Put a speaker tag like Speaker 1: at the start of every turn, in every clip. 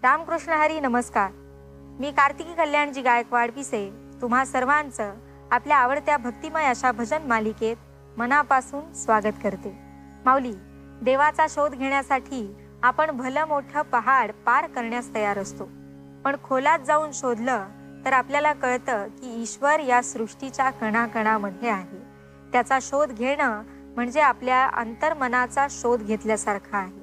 Speaker 1: रामकृष्ण हरी नमस्कार. मी कार्तिकी कल्याणजी गायकवाड पिसे तुम्हा सर्वांचं आपल्या आवडत्या भक्तिमय अशा भजन मालिकेत मनापासून स्वागत करते. माऊली, देवाचा शोध घेण्यासाठी आपण भलं मोठं पहाड पार करण्यास तयार असतो, पण खोलात जाऊन शोधलं तर आपल्याला कळतं की ईश्वर या सृष्टीच्या कणाकणामध्ये आहे. त्याचा शोध घेणं म्हणजे आपल्या अंतर्मनाचा शोध घेतल्यासारखा आहे.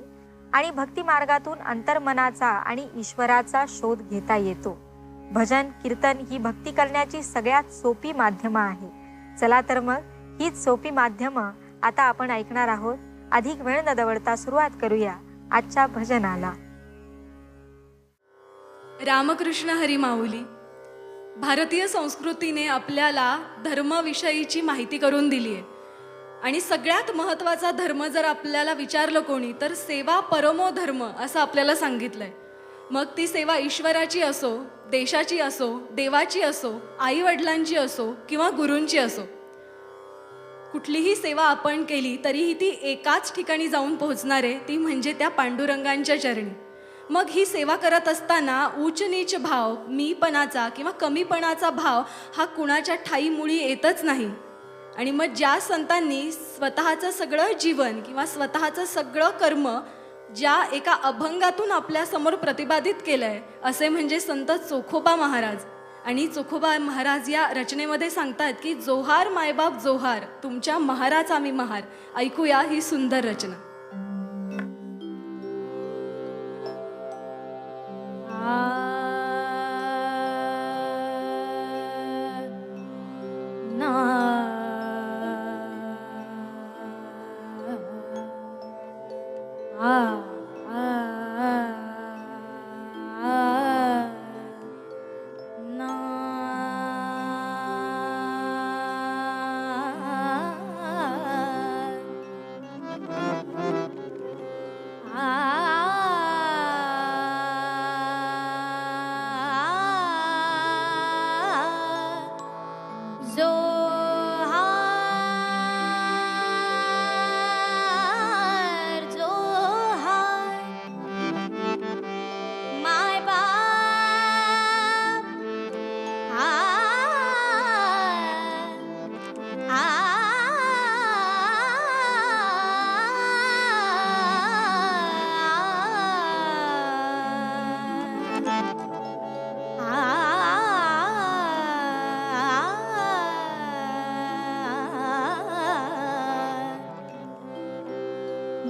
Speaker 1: आणि भक्ती मार्गातून अंतर्मनाचा आणि ईश्वराचा शोध घेता येतो. भजन कीर्तन ही भक्ती करण्याची सगळ्यात सोपी माध्यमं आहे. चला तर मग हीच सोपी माध्यमं आता आपण ऐकणार आहोत. अधिक वेळ न दवडता सुरुवात करूया आजच्या भजनाला.
Speaker 2: रामकृष्ण हरी माऊली. भारतीय संस्कृतीने आपल्याला धर्माविषयीची माहिती करून दिली आहे आणि सगळ्यात महत्त्वाचा धर्म जर आपल्याला विचारलं कोणी तर सेवा परमो धर्म असं आपल्याला सांगितलंय. मग ती सेवा ईश्वराची असो, देशाची असो, देवाची असो, आईवडिलांची असो किंवा गुरूंची असो, कुठलीही सेवा आपण केली तरीही ती एकाच ठिकाणी जाऊन पोहोचणार आहे, ती म्हणजे त्या पांडुरंगांच्या चरणी. मग ही सेवा करत असताना उच्च नीच भाव, मीपणाचा किंवा कमीपणाचा भाव हा कुणाच्या ठाई मुळी येतच नाही. आणि मग ज्या संतांनी स्वतःचं सगळं जीवन किंवा स्वतःचं सगळं कर्म ज्या एका अभंगातून आपल्यासमोर प्रतिपादित केलं आहे, असे म्हणजे संत चोखोबा महाराज. आणि चोखोबा महाराज या रचनेमध्ये सांगतात की जोहार मायबाप जोहार, तुमच्या महाराज आम्ही महार. ऐकूया ही सुंदर रचना.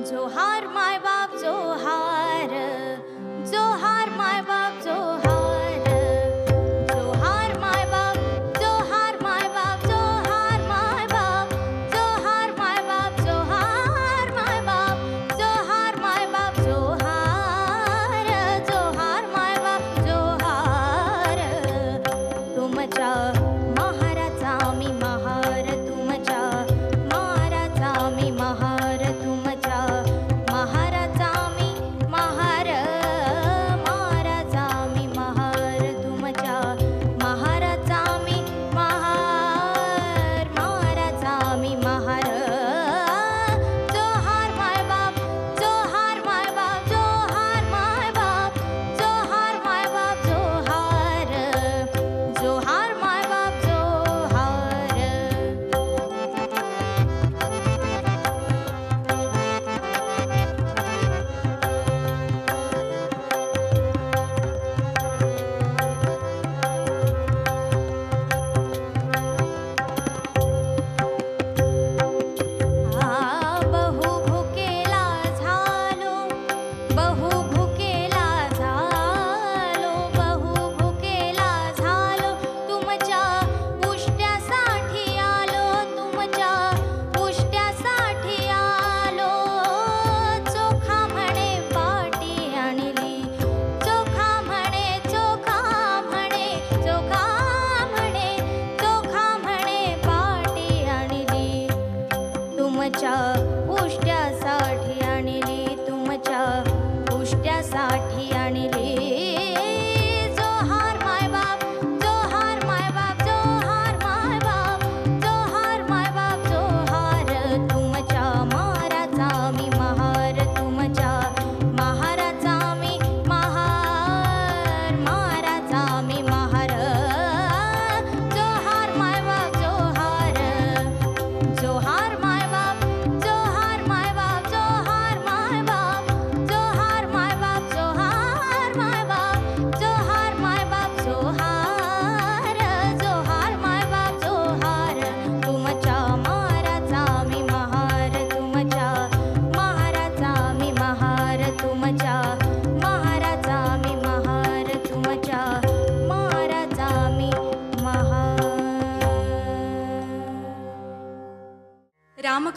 Speaker 3: जोहार माय बाप जोहार, जोहार माय बाप जोहार, जोहार माय बाप, जोहार माय बाप, जोहार माय बाप, जोहार माय बाप, जोहार माय बाप, जोहार माय बाप जोहार, जोहार माय बाप जोहार. तुमच्या महाराजा मी महार, तुमच्या महाराजा मी महार, तुमच्या महाराजा मी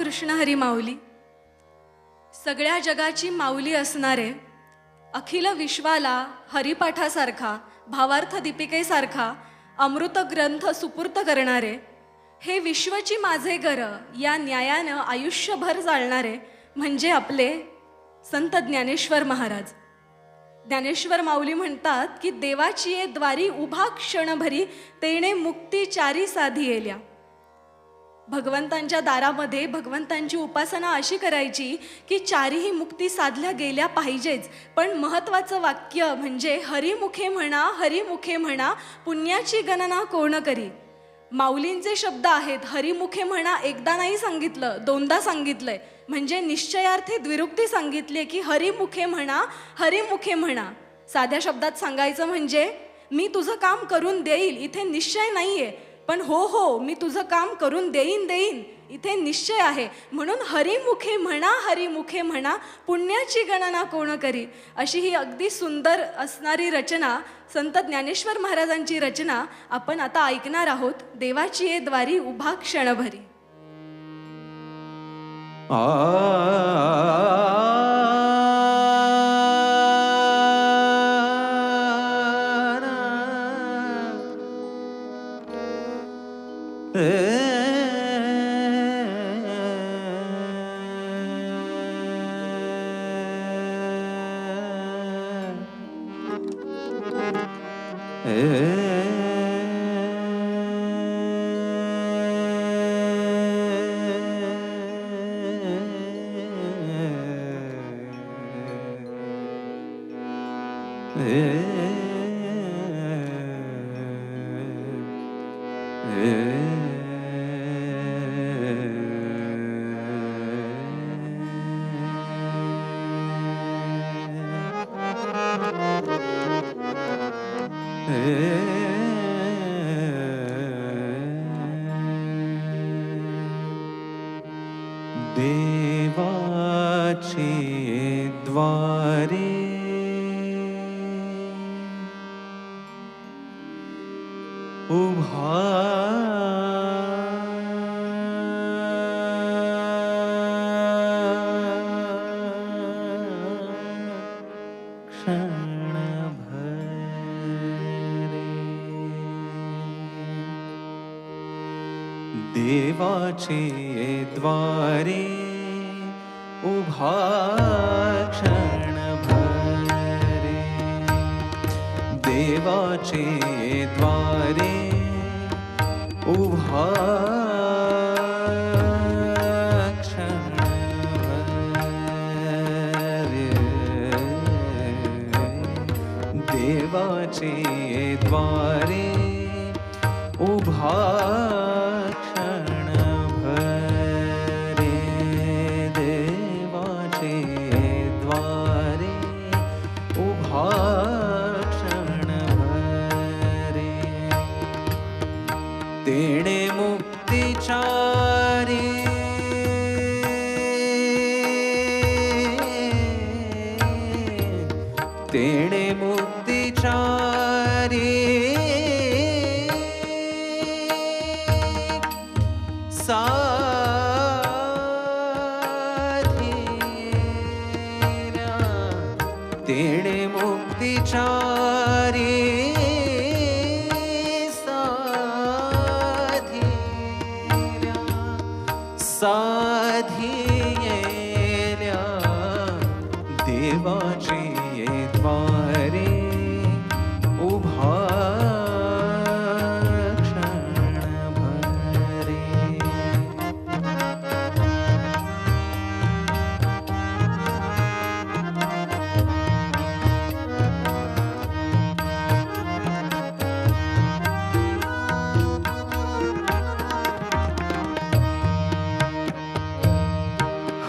Speaker 2: कृष्ण हरी माऊली. सगळ्या जगाची माऊली असणारे, अखिल विश्वाला हरिपाठासारखा, भावार्थ दीपिकेसारखा अमृत ग्रंथ सुपूर्त करणारे, हे विश्वची माझे घर या न्यायानं आयुष्यभर चालणारे म्हणजे आपले संत ज्ञानेश्वर महाराज. ज्ञानेश्वर माऊली म्हणतात की देवाची ये द्वारी उभा क्षणभरी, तेणे मुक्ती चारी साधी येल्या. भगवंतांच्या दारामध्ये भगवंतांची उपासना अशी करायची की चारीही मुक्ती साधल्या गेल्या पाहिजेच. पण महत्त्वाचं वाक्य म्हणजे हरिमुखे म्हणा, हरिमुखे म्हणा, पुण्याची गणना कोण करी. माऊलींचे शब्द आहेत, हरिमुखे म्हणा एकदा नाही सांगितलं, दोनदा सांगितलंय. म्हणजे निश्चयार्थी द्विरुक्ती सांगितली की हरिमुखे म्हणा, हरिमुखे म्हणा. साध्या शब्दात सांगायचं म्हणजे मी तुझं काम करून देईल, इथे निश्चय नाहीये, पण हो मी तुझं काम करून देईन इथे निश्चय आहे. म्हणून हरिमुखे म्हणा, हरिमुखे म्हणा, पुण्याची गणना कोण करी. अशी ही अगदी सुंदर असणारी रचना, संत ज्ञानेश्वर महाराजांची रचना आपण आता ऐकणार आहोत. देवाची ये द्वारी उभा क्षणभरी.
Speaker 4: देवाची द्वारे उभा देवाचे द्वारे उभा क्षणभरे. देवाचे द्वारे उभा क्षणभरे. देवाचे द्वारे उभा तेणे मुक्तिचारी तेणे मुक्तिचारी साधीरा. तेणे मुक्तिचारी साधियेल्या. देवाची द्वारे उभा क्षणभरे.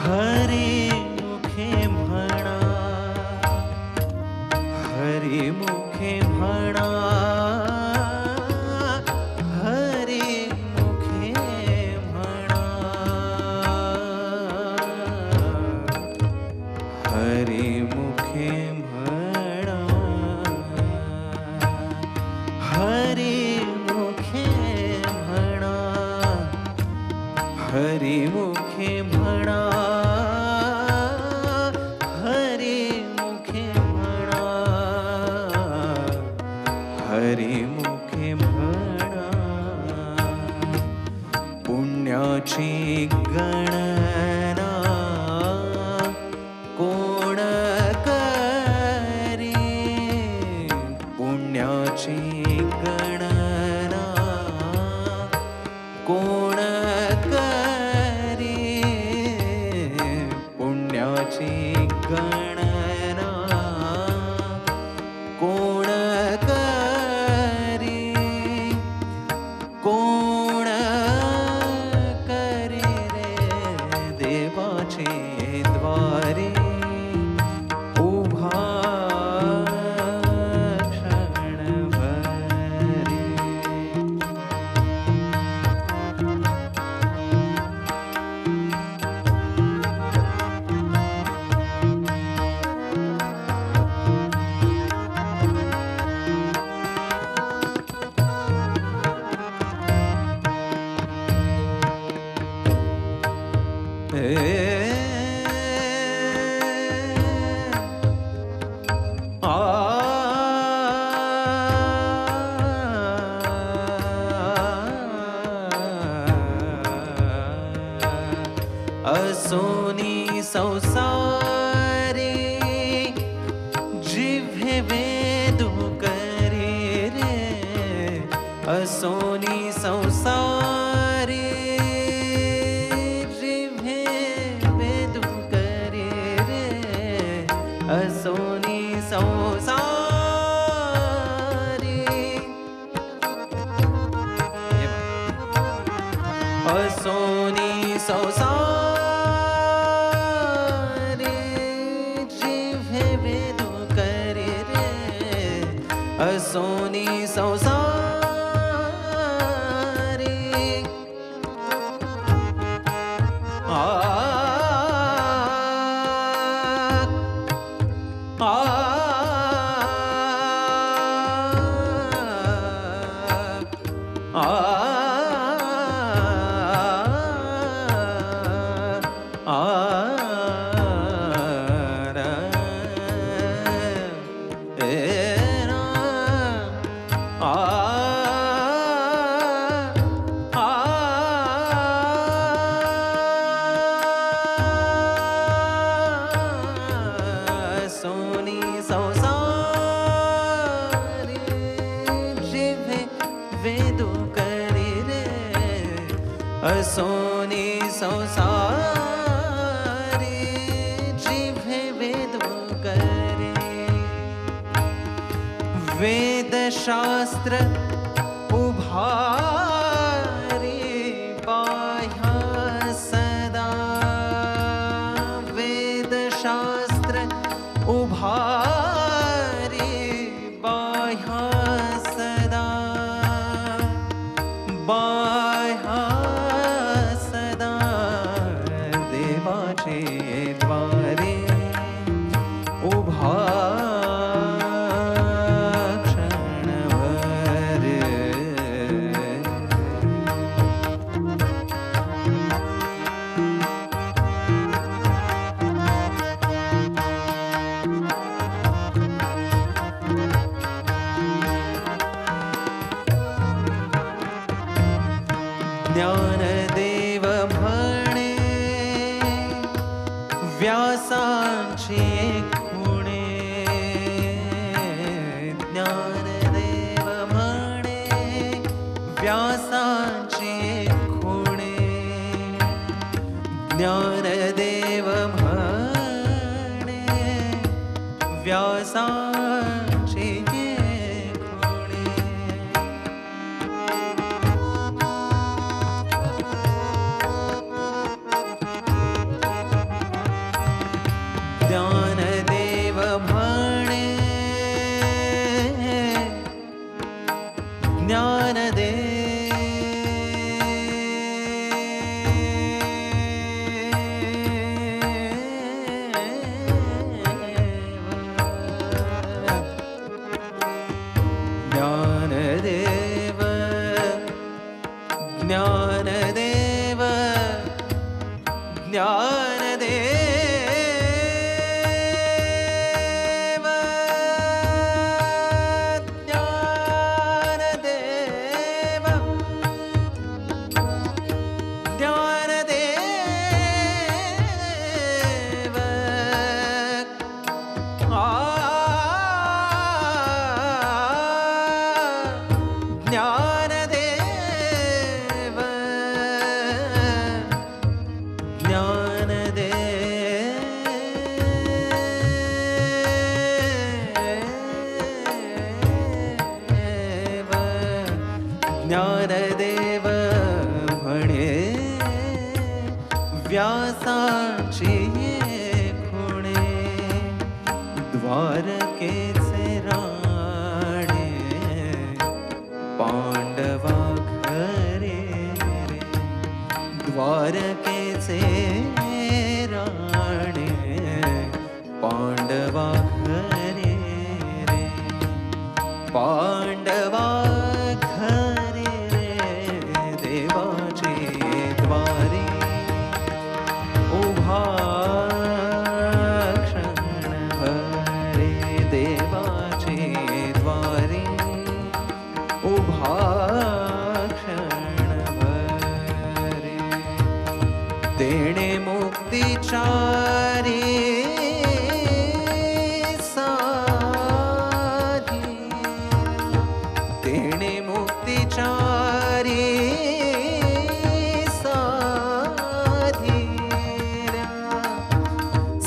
Speaker 4: हरिमुखे म्हणा, हरिमुखे म्हणा, हरिमुखे म्हणा, हरिमुखे म्हणा, हरिमुखे म्हणा, हरिमुखे हरिमुखे म्हणा पुण्याची गणना कोण करी पुण्याची गणना कोण करी पुण्याची गणना कोण करी कोण करी रे देवाचे द्वारे उभा क्षणभरी असोनी संसारी जिव्हे वेदू करे रे असोनी संसारी जिव्हे वेदू करे रे असोनी संसारी असोनी संसारी जिव्हे वेदू करे रे असोनी संसारी सोनी संसारी जिव्हे वेदू करे रे असोनी संसारी जिव्हे वेदू करे वेदशास्त्र उभारी बाह्य सदा वेदशास्त्र उभारी बाह्य सदा बाह्य सदा देवाचे द्वारे उभा क्षणभर ज्ञानदेव म्हणे व्यासांचे खुणे ज्ञानदेव म्हणे व्यासांचे खुणे ज्ञानदेव म्हणे व्यासांचे खुणे ज्ञानदेव म्हणे ज्ञानदेव ज्ञानदेव म्हणे व्यासाची ये खुणे द्वारकेचे राणे पांडवा घरे रे द्वारकेचे राणे पांडवा घरे रे पांडवा घरे रे देवाचे द्वारे उभा क्षणभरे देवाचे द्वारे उभा क्षणभरे तेणे मुक्तिचारी साधी तेणे मुक्तिचारी साधील्या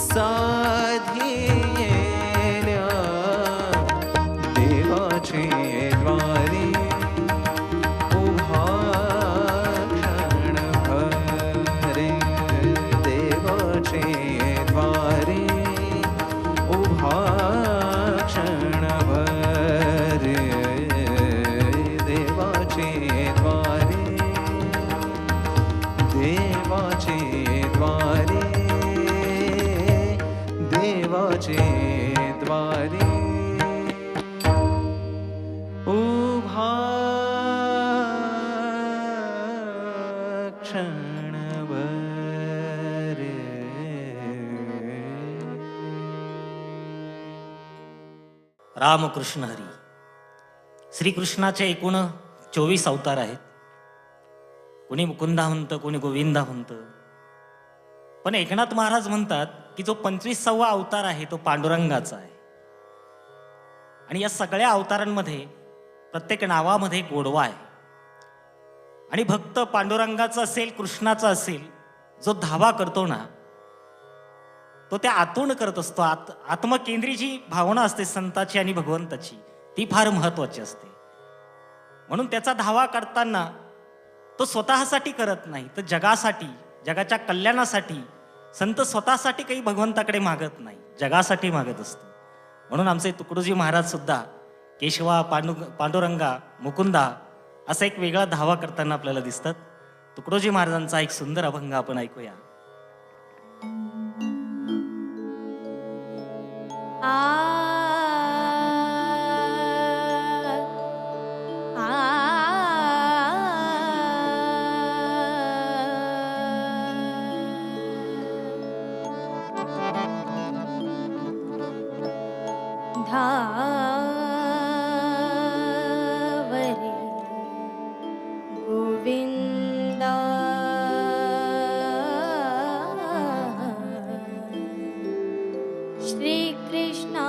Speaker 4: साधील्या देवाचे द्वारी उभा क्षणभरे देवाचे द्वारी उभा क्षणभरे देवाचे द्वारी देवाचे द्वारी देवाचे द्वारी उभा क्षणभरे
Speaker 5: रामकृष्ण हरी. श्रीकृष्णाचे एकूण 24 अवतार आहेत. कोणी मुकुंदा म्हणतं, कोणी गोविंदा म्हणतं. पण एकनाथ महाराज म्हणतात की जो 25वा अवतार आहे तो पांडुरंगाचा आहे. आणि या सगळ्या अवतारांमध्ये प्रत्येक नावामध्ये गोडवा आहे. आणि भक्त पांडुरंगाचा असेल, कृष्णाचा असेल, जो धावा करतो ना तो त्या आतून करत असतो. आत्मकेंद्री जी भावना असते संताची आणि भगवंताची ती फार महत्वाची असते. म्हणून त्याचा धावा करताना तो स्वतःसाठी करत नाही तर जगासाठी, जगाच्या कल्याणासाठी. संत स्वतःसाठी काही भगवंताकडे मागत नाही, जगासाठी मागत असतो. म्हणून आमचे तुकडोजी महाराज सुद्धा केशवा, पांडुरंगा, मुकुंदा असा एक वेगळा धावा करताना आपल्याला दिसतात. तुकडोजी महाराजांचा एक सुंदर अभंग आपण ऐकूया.
Speaker 3: धावरे गोविंदा श्री कृष्णा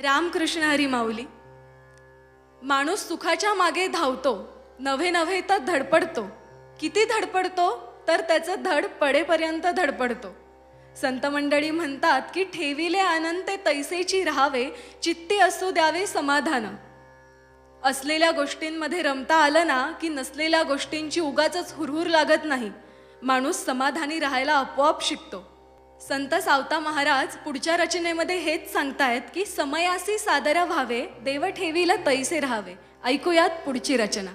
Speaker 2: रामकृष्ण हरी माऊली. माणूस सुखाच्या मागे धावतो, नव्हे नव्हे तर धडपडतो. किती धडपडतो तर त्याचं धड पडेपर्यंत धडपडतो. संत मंडळी म्हणतात की ठेविले आनंद ते तैसेची राहावे, चित्ती असू द्यावे समाधान. असलेल्या गोष्टींमध्ये रमता आलं ना की नसलेल्या गोष्टींची उगाचच हुरहुर लागत नाही. माणूस समाधानी राहायला आपोआप शिकतो. संत सावता महाराज पुढच्या रचनेमध्ये हेच सांगतायत की समयासी सादर व्हावे, देव ठेवीला तैसे राहावे. ऐकूयात पुढची रचना.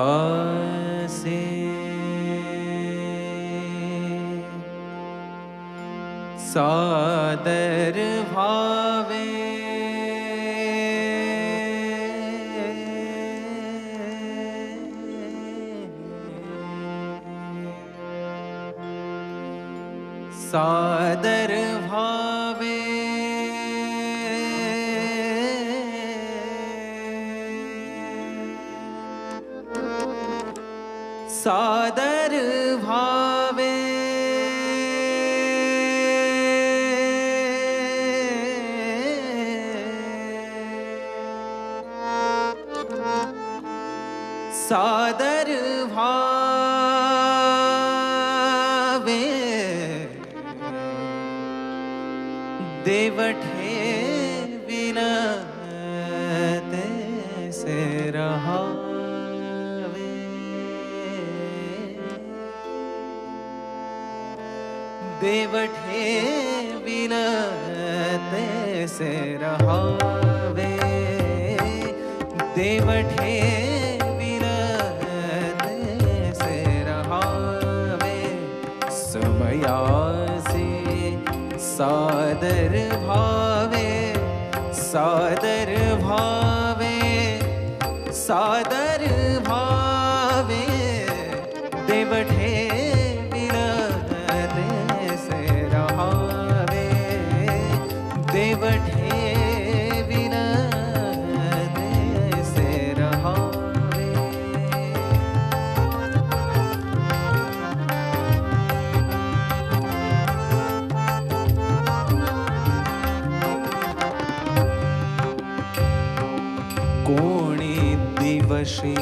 Speaker 4: समयासे सादर भावे, सादर भावे, सादर भावे, सादर भावे, देव ठेविल तैसे रहावे, देव ठेविल तैसे रहावे, देव ठेविल तैसे रहावे. समयासी सादर भावे, सादर भावे, सादर भावे, देव ठेविल तैसे रहावे, देव ठेविल तैसे रहावे. कोणी दिवशी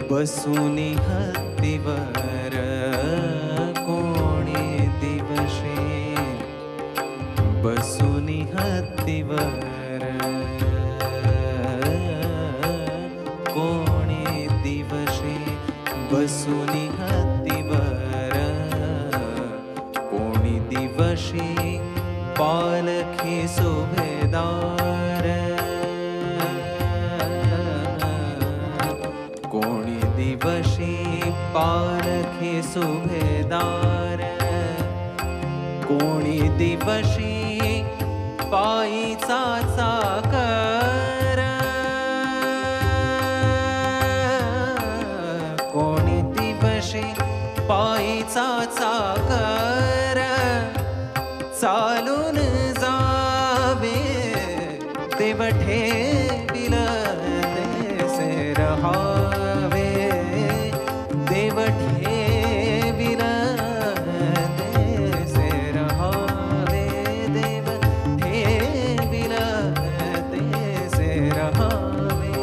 Speaker 4: बसुनी हत्तीवर, कोणी दिवशी बसुनी हत्तीवर, कोणी दिवशी बसुनी हत्तीवर, कोणी दिवशी पालखी सुभेदार, कोणी दिवशी पालखी सुभेदार, कोणी दिवशी पायीचा चाकर, कोणी दिवशी पायीचा चाकर, चालून जावे, देव ठेविल तैसे रहावे, देव ठेविल तैसे रहावे, देव ठेविल तैसे रहावे.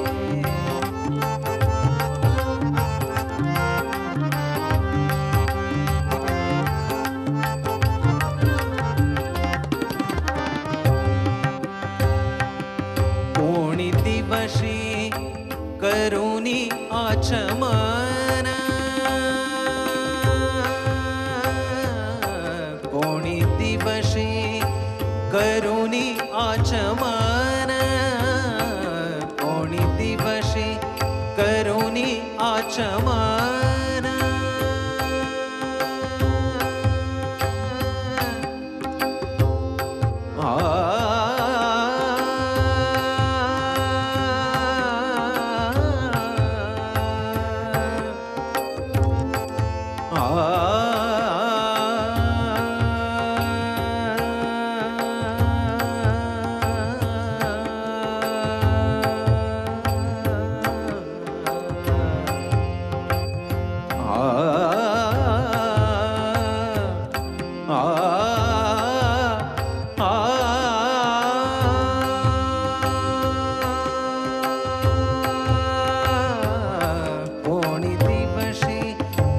Speaker 4: कोणी दिवशी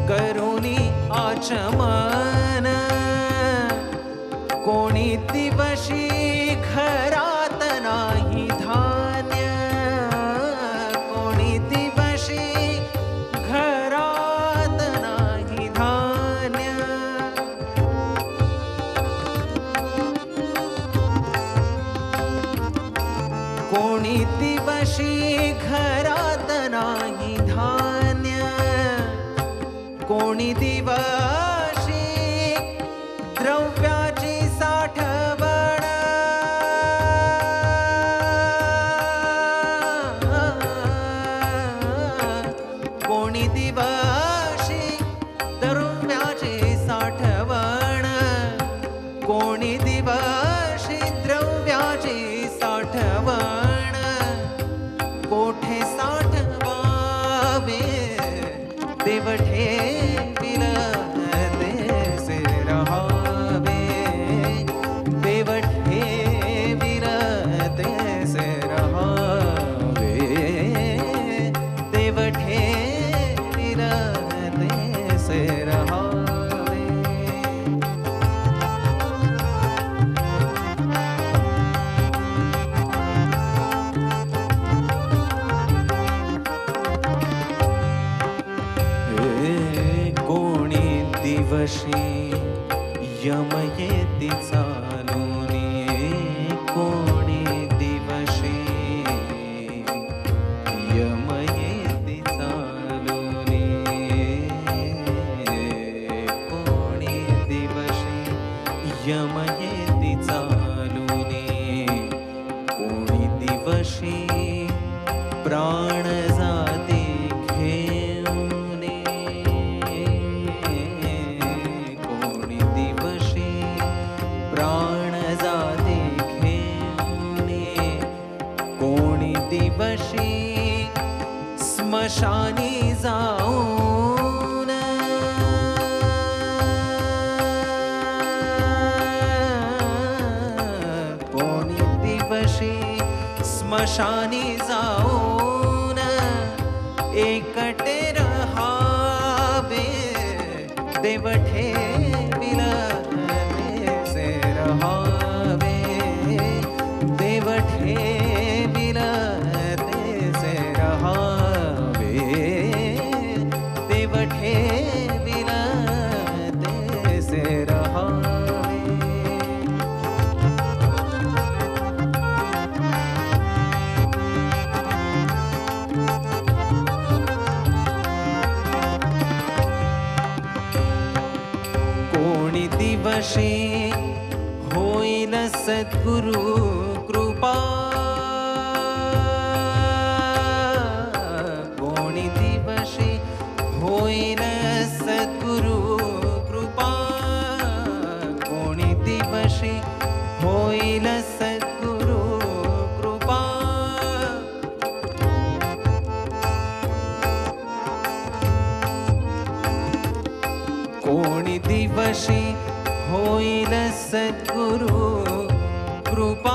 Speaker 4: करुणी आचमन, कोणी दिवशी घरात नाही धान्य, कोणी दिवशी घरात नाही धान्य. कोणी दिवशी घरात नाही धान्य, कोणी दिवशी द्रव्याची साठवण, कोणी दिवशी द्रव्याची साठवण, कोणी दिवशी द्रव्याची साठवण, कोठे साठवावे देव ठेविल तेसे रहावे, देव ठेविल तेसे रहावे, देव ठेविल तेसे रहावे. कोणी दिवशी यम येती चालूनी, कोणी दिवशी यम येती चालूनी, कोणी दिवशी यम येती चालूनी, कोणी दिवशी प्राण जाती घेऊने, कोणी दिवशी प्राण जाती घेऊने, कोणी दिवशी स्मशानी जाऊन, कोणी दिवशी स्मशानी जाऊन एकटे रहावे, देव ठेविल तेसे रहावे, देव ठेविल तेसे रहावे, देव ठेविल तेसे रहावे. कोणी दिवशी होईल सद्गुरु कृपा, कोणी दिवशी होईल सद्गुरु कृपा, कोणी दिवशी होईल सद्गुरु कृपा. कोणी दिवशी होईल सद्गुरु कृपा.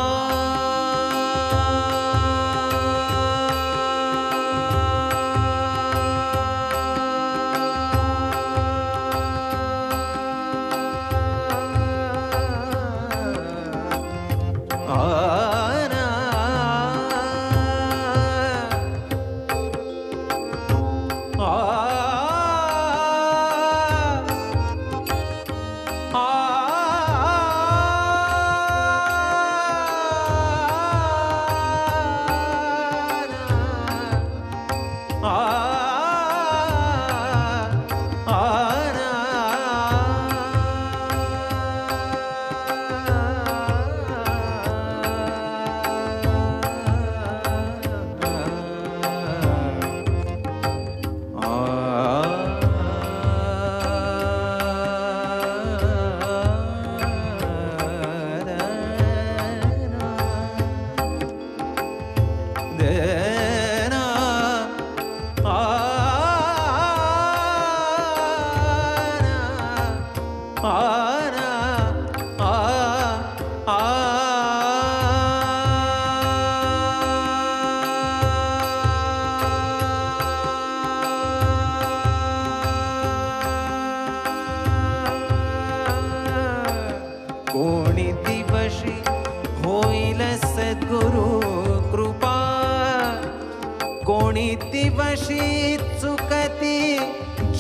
Speaker 4: दिवशी चुकती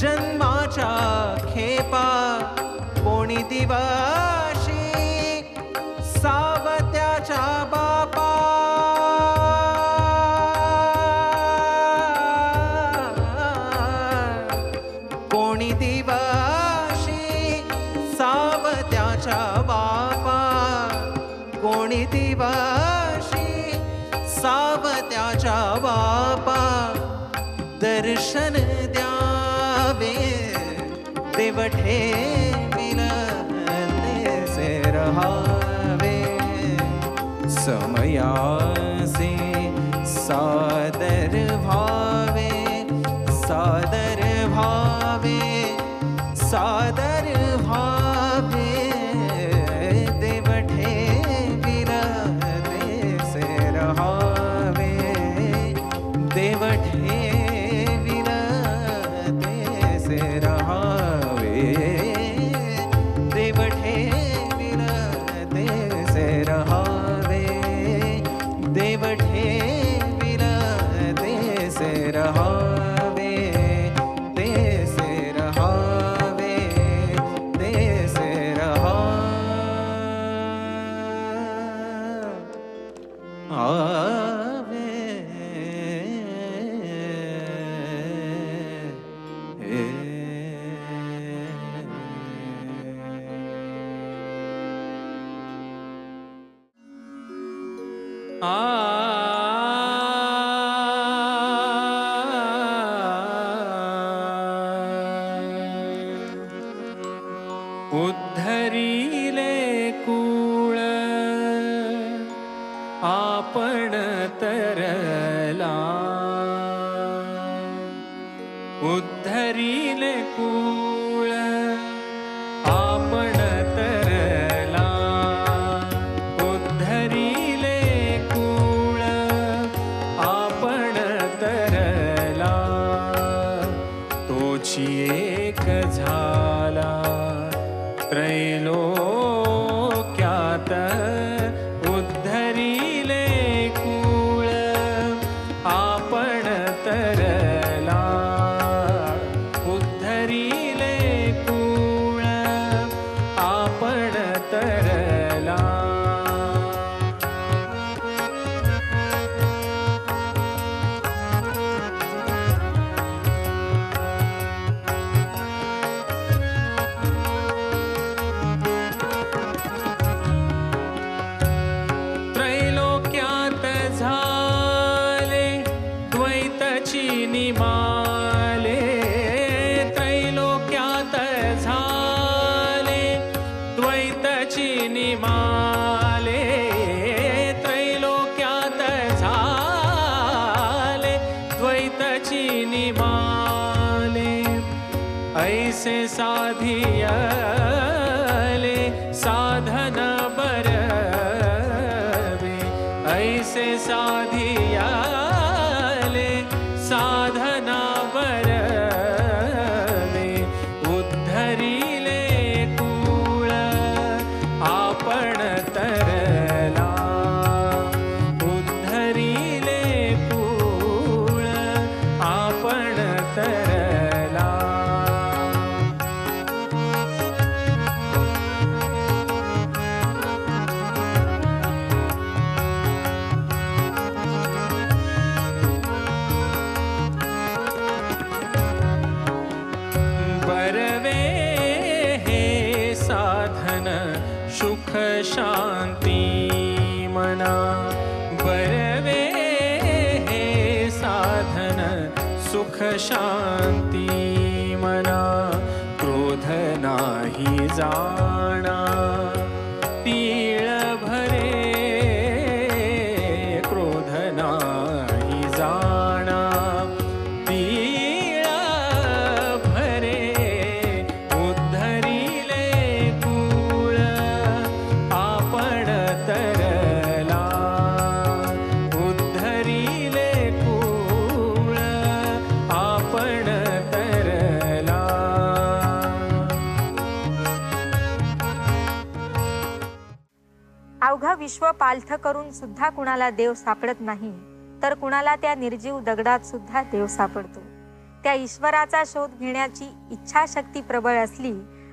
Speaker 4: जन्माच्या खेपा, कोणी दिवशी सावत्याच्या बापा, कोणी दिवशी सावत्याच्या बापा, कोणी दिवशी सावत्याच्या बापा, दर्शन द्यावे देव ठेविल तेसे रहावे, समयासी सादर व्हावे, सादर व्हावे, सादर व्हावे, देव ठेविल तेसे रहावे, देव ठेविल तेसे रहावे, देव ठेविल तेसे रहावे, देव ठेविल तेसे रहावे, तेसे रहावे, तेसे रहावे. उद्धरिले कुळ आपण तरला, उद्धरिले कुळ आपण तरला, उद्धरिले कुळ आपण तरला, तोची एक झाला त्रैलोक्यात, उद्धरिले कुळ आपण तरला, उद्धरिले कुळ आपण तरला. त्रैलोक्यात झाले द्वैतची निमाले, त्रैलोक्यात झाले द्वैतची निमाले, त्रैलोक्यात झाले द्वैतची निमाले, ऐसे साधियले साधन बरवे, ऐसे साधियले साधना बरवे, उद्धरिले कुळ आपण तरला, उद्धरिले कुळ आपण तरला. बरवे हे साधन सुख शांती मना, बरवे हे साधन सुख शांती मना, क्रोध नाही जाणा तीळ भरे, क्रोध नाही जाणा तीळ भरे, उद्धरिले कुळ आपण तरला, उद्धरिले कुळ आपण तरला.
Speaker 1: अवघं विश्व पालथ करून सुद्धा कुणाला देव सापडत नाही, तर कुणाला त्या निर्जीव दगडात सुद्धा देव सापडतो. त्या ईश्वराचा शोध घेण्याची इच्छाशक्ती प्रबळ असली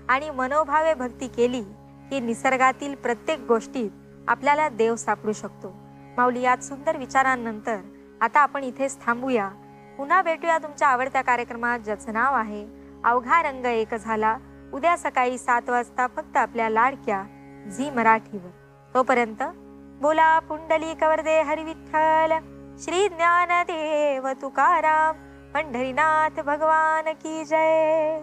Speaker 1: आणि मनोभावे भक्ती केली की निसर्गातील प्रत्येक गोष्टीत आपल्याला देव सापडू शकतो. माऊली, यात सुंदर विचारांनंतर आता आपण इथेच थांबूया. पुन्हा भेटूया तुमच्या आवडत्या कार्यक्रमात, ज्याचं नाव आहे अवघा रंग एक झाला. उद्या सकाळी 7 वाजता फक्त आपल्या लाडक्या झी मराठीवर. तोपर्यंत बोला पुंडलिक वरदे हरी विठ्ठल. श्री ज्ञानदेव तुकाराम पंढरीनाथ भगवान की जय.